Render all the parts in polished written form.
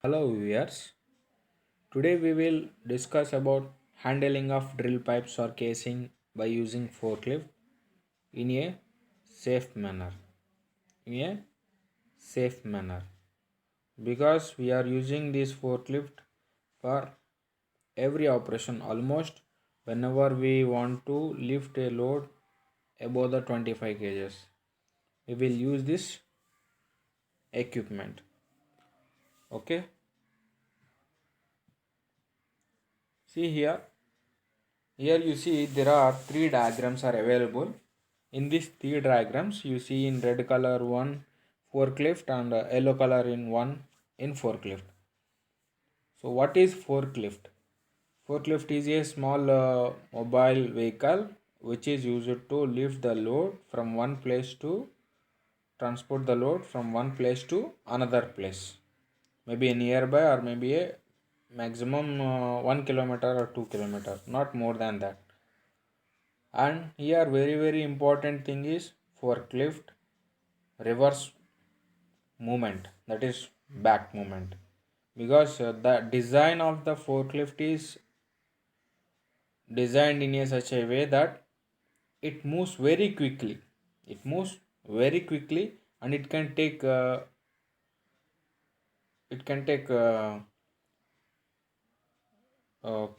Hello viewers. Today we will discuss about handling of drill pipes or casing by using forklift in a safe manner. In a safe manner. Because we are using this forklift for every operation almost whenever we want to lift a load above the 25 kgs. We will use this equipment. Okay. See here. Here you see there are three diagrams are available. In these three diagrams you see in red color one forklift and yellow color in one in forklift. So what is forklift? Forklift is a small mobile vehicle which is used to lift the load from one place to transport the load from one place to another place. Maybe nearby or maybe a maximum 1 kilometer or 2 kilometer, not more than that. And here very important thing is forklift reverse movement, that is back movement, because the design of the forklift is designed in a such a way that it moves very quickly. It moves very quickly and it can take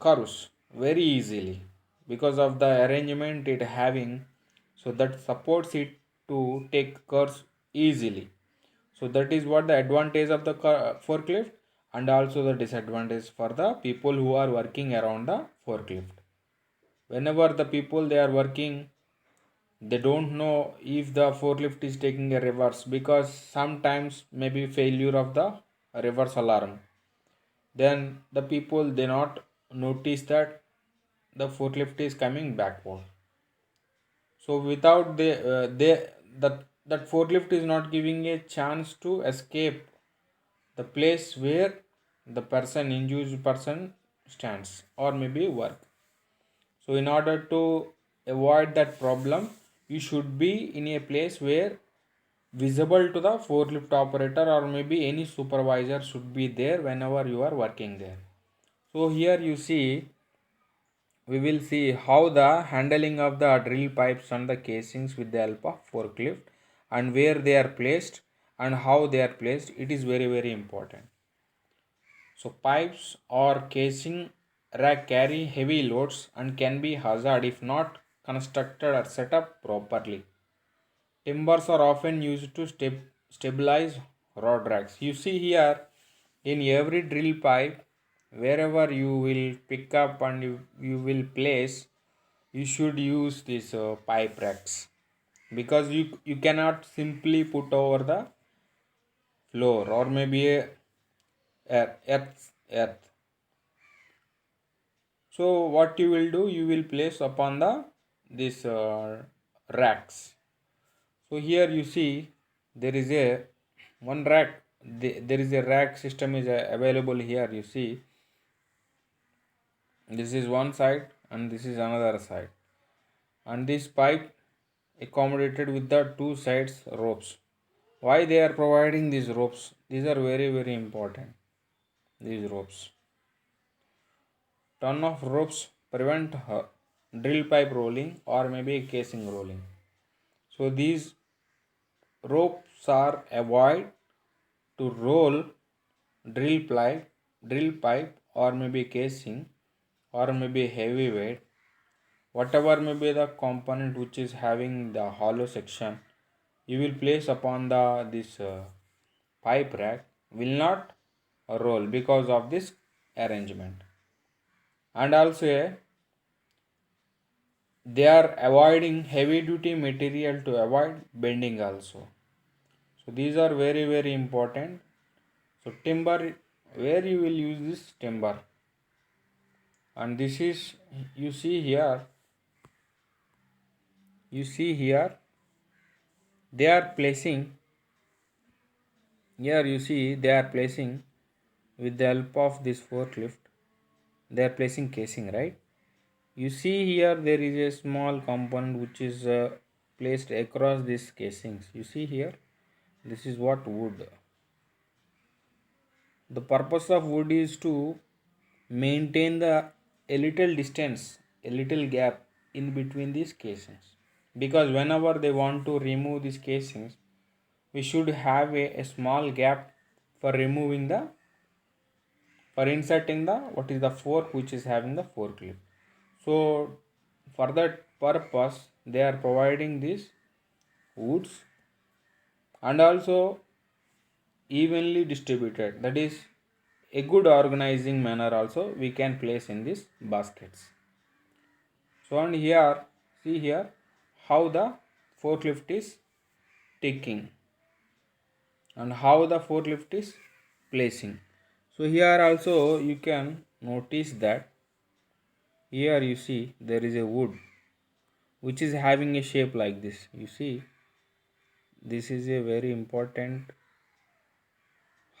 curves very easily because of the arrangement it having, so that supports it to take curves easily. So that is what the advantage of the forklift, and also the disadvantage for the people who are working around the forklift. Whenever the people they are working, they don't know if the forklift is taking a reverse, because sometimes maybe failure of the reverse alarm, then the people they not notice that the forklift is coming backward. So without that forklift is not giving a chance to escape the place where the person injured person stands or maybe work. So in order to avoid that problem, you should be in a place where visible to the forklift operator or maybe any supervisor should be there whenever you are working there. So here you see, we will see how the handling of the drill pipes and the casings with the help of forklift, and where they are placed and how they are placed. It is very important. So pipes or casing rack carry heavy loads and can be hazard if not constructed or set up properly. Timbers are often used to stabilize rod racks. You see here, in every drill pipe, wherever you will pick up and you will place, you should use these pipe racks, because you cannot simply put over the floor or maybe a earth. So what you will do, you will place upon the this racks. So here you see there is a one rack. There is a rack system is available here. You see this is one side and this is another side, and this pipe accommodated with the two sides ropes. Why they are providing these ropes? These are very important. These ropes. Ton of ropes prevent drill pipe rolling or maybe casing rolling. So these ropes are avoid to roll drill pipe or maybe casing or maybe heavy weight, whatever may be the component which is having the hollow section, you will place upon the this pipe rack will not roll because of this arrangement. And also they are avoiding heavy duty material to avoid bending also. So these are very important. So timber, where you will use this timber, and this is, you see here, you see here they are placing, here you see they are placing with the help of this forklift, they are placing casing, right? You see here there is a small component which is placed across these casings. You see here, this is what wood, The purpose of wood is to maintain the a little distance, a little gap in between these casings, because whenever they want to remove these casings, we should have a small gap for removing the, for inserting the what is the fork which is having the fork clip. So for that purpose they are providing these woods, and also evenly distributed, that is a good organizing manner also we can place in these baskets. So and here, see here how the forklift is taking and how the forklift is placing. So here also you can notice that here you see there is a wood which is having a shape like this. You see, this is a very important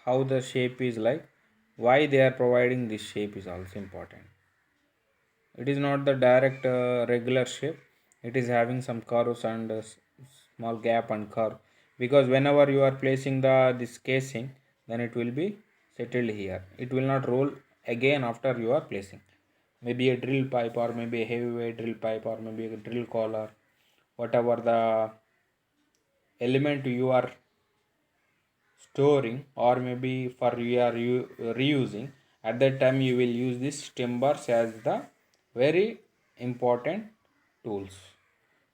how the shape is like, why they are providing this shape is also important. It is not the direct regular shape, it is having some curves and small gap and curve, because whenever you are placing the this casing, then it will be settled here, it will not roll again after you are placing. Maybe a drill pipe, or maybe a heavyweight drill pipe, or maybe a drill collar, whatever the element you are storing, or maybe for you are reusing, at that time you will use this timbers as the very important tools.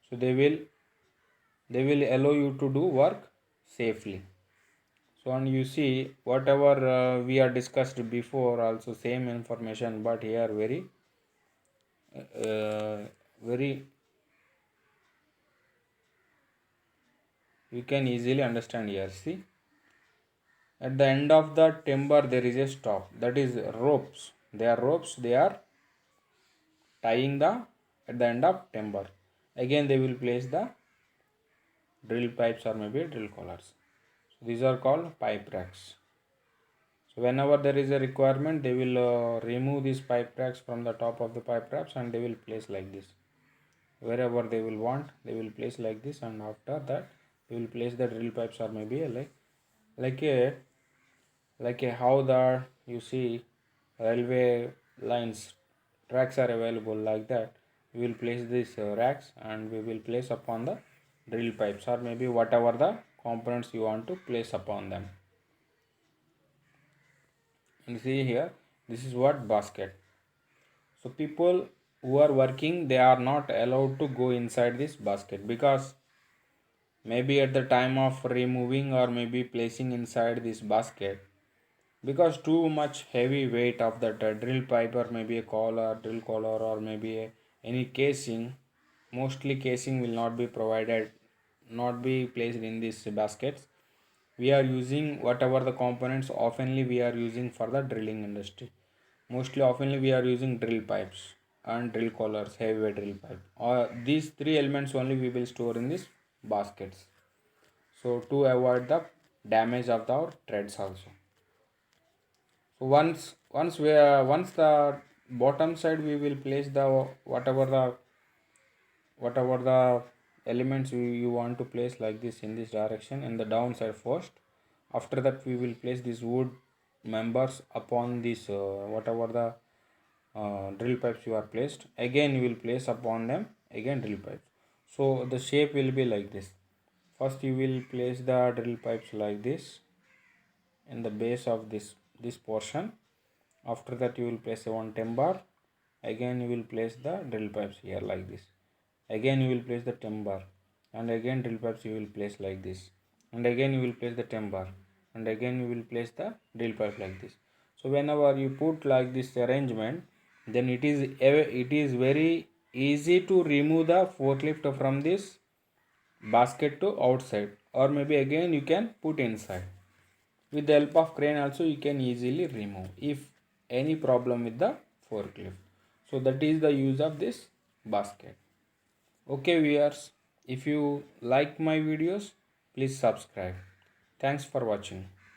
So they will allow you to do work safely. So and you see whatever we are discussed before also same information, but here very you can easily understand here. See, at the end of the timber there is a stop, that is ropes. They are ropes, they are tying the at the end of timber. Again they will place the drill pipes or maybe drill collars. So these are called pipe racks. So whenever there is a requirement, they will remove these pipe racks from the top of the pipe racks and they will place like this. Wherever they will want, they will place like this, and after that they will place the drill pipes or maybe like a like a how the you see railway lines tracks are available, like that we will place these racks and we will place upon the drill pipes or maybe whatever the components you want to place upon them. And see here, this is what basket. So people who are working, they are not allowed to go inside this basket, because maybe at the time of removing or maybe placing inside this basket, because too much heavy weight of that drill pipe or maybe a collar, drill collar, or maybe any casing, mostly casing will not be provided, not be placed in these baskets. We are using whatever the components oftenly we are using for the drilling industry. Mostly oftenly we are using drill pipes and drill collars, heavyweight drill pipe, or these three elements only we will store in these baskets, so to avoid the damage of our threads also. So once the bottom side we will place the whatever the elements you want to place like this in this direction, in the downside first. After that we will place these wood members upon this whatever the drill pipes you are placed, again you will place upon them again drill pipes. So the shape will be like this. First you will place the drill pipes like this in the base of this portion. After that you will place one timber, again you will place the drill pipes here like this, again you will place the timber, and again drill pipes you will place like this, and again you will place the timber, and again you will place the drill pipe like this. So whenever you put like this arrangement, then it is very easy to remove the forklift from this basket to outside, or maybe again you can put inside. With the help of crane also you can easily remove if any problem with the forklift. So that is the use of this basket. Okay viewers, if you like my videos, please subscribe. Thanks for watching.